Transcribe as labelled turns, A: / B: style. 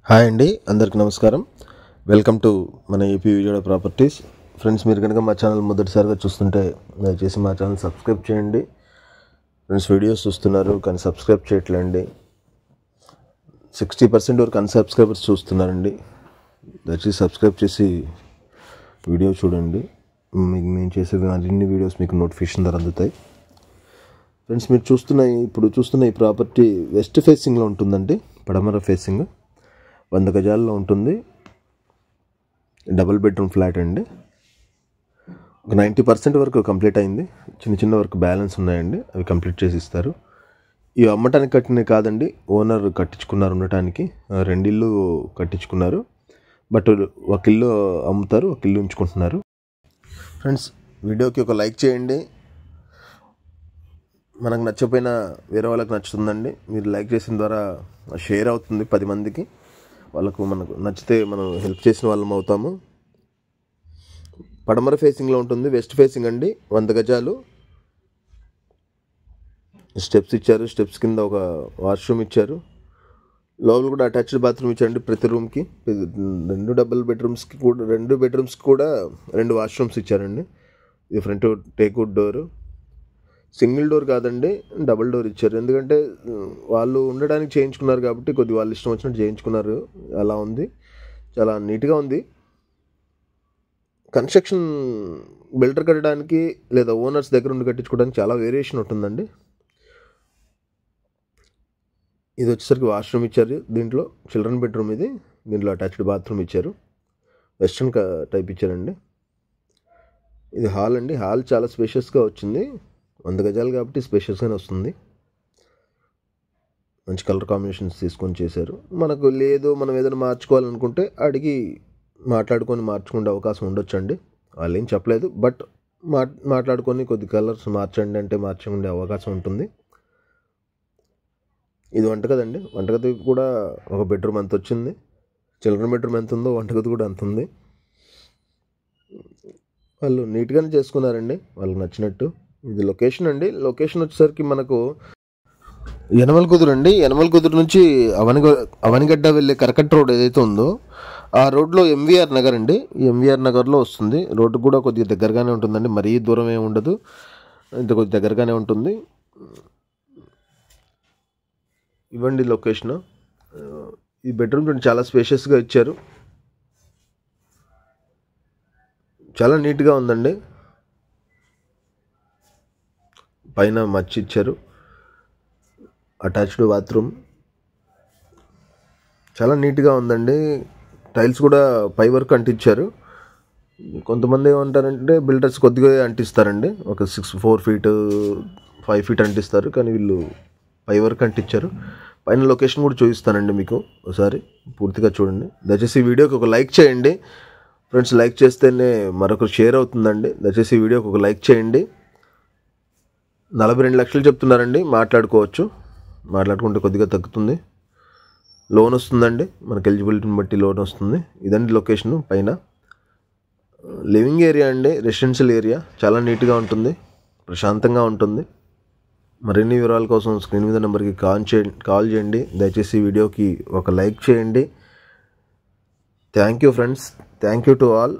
A: Hi అండి, అందరికీ నమస్కారం. వెల్కమ్ టు మన ఏపీ విజయవాడ ప్రాపర్టీస్. ఫ్రెండ్స్, మీరు కనుక మా ఛానల్ మొదటిసారిగా చూస్తుంటే దయచేసి మా ఛానల్ సబ్స్క్రైబ్ చేయండి. ఫ్రెండ్స్, వీడియోస్ చూస్తున్నారు కానీ సబ్స్క్రైబ్ చేయట్లేండి. 60% వరకు అన్సబ్స్క్రైబర్స్ చూస్తున్నారండి. దయచేసి సబ్స్క్రైబ్ చేసి వీడియో చూడండి. మీకు నేను చేసే అన్ని వీడియోస్ మీకు నోటిఫికేషన్ ద్వారా అందుతాయి. ఫ్రెండ్స్, మీరు ఇప్పుడు చూస్తున్న ఈ ప్రాపర్టీ వెస్ట్ ఫేసింగ్లో ఉంటుందండి. పడమర ఫేసింగ్ 100 గజాల్లో ఉంటుంది. డబుల్ బెడ్రూమ్ ఫ్లాట్ అండి. ఒక 90% వరకు కంప్లీట్ అయింది. చిన్న వరకు బ్యాలెన్స్ ఉన్నాయండి, అవి కంప్లీట్ చేసి ఇస్తారు. ఇవి అమ్మటానికి కట్టినవి కాదండి, ఓనర్ కట్టించుకున్నారు ఉండటానికి. 2 ఇళ్ళు కట్టించుకున్నారు, బట్ ఒక ఇల్లు అమ్ముతారు, ఒక ఇల్లు ఉంచుకుంటున్నారు. ఫ్రెండ్స్, వీడియోకి ఒక లైక్ చేయండి. మనకు నచ్చకపోయినా వేరే వాళ్ళకి నచ్చుతుందండి. మీరు లైక్ చేసిన ద్వారా షేర్ అవుతుంది 10 మందికి. మనకు నచ్చితే మనం హెల్ప్ చేసిన వాళ్ళం అవుతాము. పడమర ఫేసింగ్లో ఉంటుంది. వెస్ట్ ఫేసింగ్ అండి. 100 గజాలు. స్టెప్స్ ఇచ్చారు. స్టెప్స్ కింద ఒక వాష్రూమ్ ఇచ్చారు. లోపల కూడా అటాచ్డ్ బాత్రూమ్ ఇచ్చారండి ప్రతి రూమ్కి. 2 బెడ్రూమ్స్కి కూడా 2 వాష్రూమ్స్ ఇచ్చారండి. ఇది front teakwood door. Single door కాదండి, డబుల్ డోర్ ఇచ్చారు. ఎందుకంటే వాళ్ళు ఉండడానికి చేయించుకున్నారు కాబట్టి కొద్దిగా వాళ్ళు ఇష్టం వచ్చినట్టు చేయించుకున్నారు. అలా ఉంది, చాలా నీట్గా ఉంది. కన్స్ట్రక్షన్ బిల్డర్ కట్టడానికి లేదా ఓనర్స్ దగ్గర ఉండి కట్టించుకోవడానికి చాలా వేరియేషన్ ఉంటుందండి. ఇది వచ్చేసరికి వాష్రూమ్ ఇచ్చారు. దీంట్లో చిల్డ్రన్ బెడ్రూమ్ ఇది. దీంట్లో అటాచ్డ్ బాత్రూమ్ ఇచ్చారు. వెస్ట్రన్ టైప్ ఇచ్చారండి. ఇది హాల్ అండి. హాల్ చాలా స్పేషియస్గా వచ్చింది. 100 గజాలు కాబట్టి స్పేషియస్గానే వస్తుంది. మంచి కలర్ కాంబినేషన్స్ తీసుకొని చేశారు. మనకు లేదు, మనం ఏదైనా మార్చుకోవాలనుకుంటే అడిగి మాట్లాడుకొని మార్చుకునే అవకాశం ఉండొచ్చండి. వాళ్ళు ఏం చెప్పలేదు, బట్ మాట్లాడుకొని కొద్ది కలర్స్ మార్చండి అంటే మార్చుకునే అవకాశం ఉంటుంది. ఇది వంటగది అండి. వంటగది కూడా ఒక బెడ్రూమ్ అంత వచ్చింది. చిల్డ్రన్ బెడ్రూమ్ ఎంత ఉందో వంటగది కూడా అంత ఉంది. వాళ్ళు నీట్గానే చేసుకున్నారండి, వాళ్ళకి నచ్చినట్టు. ఇది లొకేషన్ అండి. లొకేషన్ వచ్చేసరికి మనకు యనమలకుదురు అండి. యనమలకుదురు నుంచి అవనిగడ్డ వెళ్ళే కరకట్ట రోడ్ ఏదైతే ఉందో ఆ రోడ్లో ఎంవీఆర్ నగర్ అండి. ఎంవీఆర్ నగర్లో వస్తుంది. రోడ్డు కూడా కొద్దిగా దగ్గరగానే ఉంటుందండి, మరీ దూరం ఏమి ఉండదు, ఇంత కొద్దిగా దగ్గరగానే ఉంటుంది. ఇవ్వండి లొకేషన్. ఈ బెడ్రూమ్ చాలా స్పేషియస్గా ఇచ్చారు, చాలా నీట్గా ఉందండి. పైన మచ్చి ఇచ్చారు. అటాచ్డ్ బాత్రూమ్ చాలా నీట్గా ఉందండి. టైల్స్ కూడా పై వరకు అంటించారు. కొంతమంది ఏమంటారంటే బిల్డర్స్ కొద్దిగా అంటిస్తారండి, ఒక 4 ఫీట్ 5 ఫీట్ అంటిస్తారు, కానీ వీళ్ళు పై వరకు అంటించారు. పైన లొకేషన్ కూడా చూపిస్తానండి మీకు, ఒకసారి పూర్తిగా చూడండి. దయచేసి ఈ వీడియోకి ఒక లైక్ చేయండి. ఫ్రెండ్స్, లైక్ చేస్తేనే మరొకరు షేర్ అవుతుందండి. దయచేసి ఈ వీడియోకి ఒక లైక్ చేయండి. 42 లక్షలు చెప్తున్నారండి. మాట్లాడుకుంటే కొద్దిగా తగ్గుతుంది. లోన్ వస్తుందండి, మనకు ఎలిజిబిలిటీని బట్టి లోన్ వస్తుంది. ఇదండి లొకేషన్. పైన లివింగ్ ఏరియా అండి, రెసిడెన్షియల్ ఏరియా. చాలా నీట్గా ఉంటుంది, ప్రశాంతంగా ఉంటుంది. మరిన్ని వివరాల కోసం స్క్రీన్ మీద నెంబర్కి కాల్ చేయండి. దయచేసి వీడియోకి ఒక లైక్ చేయండి. Thank you friends, thank you to all.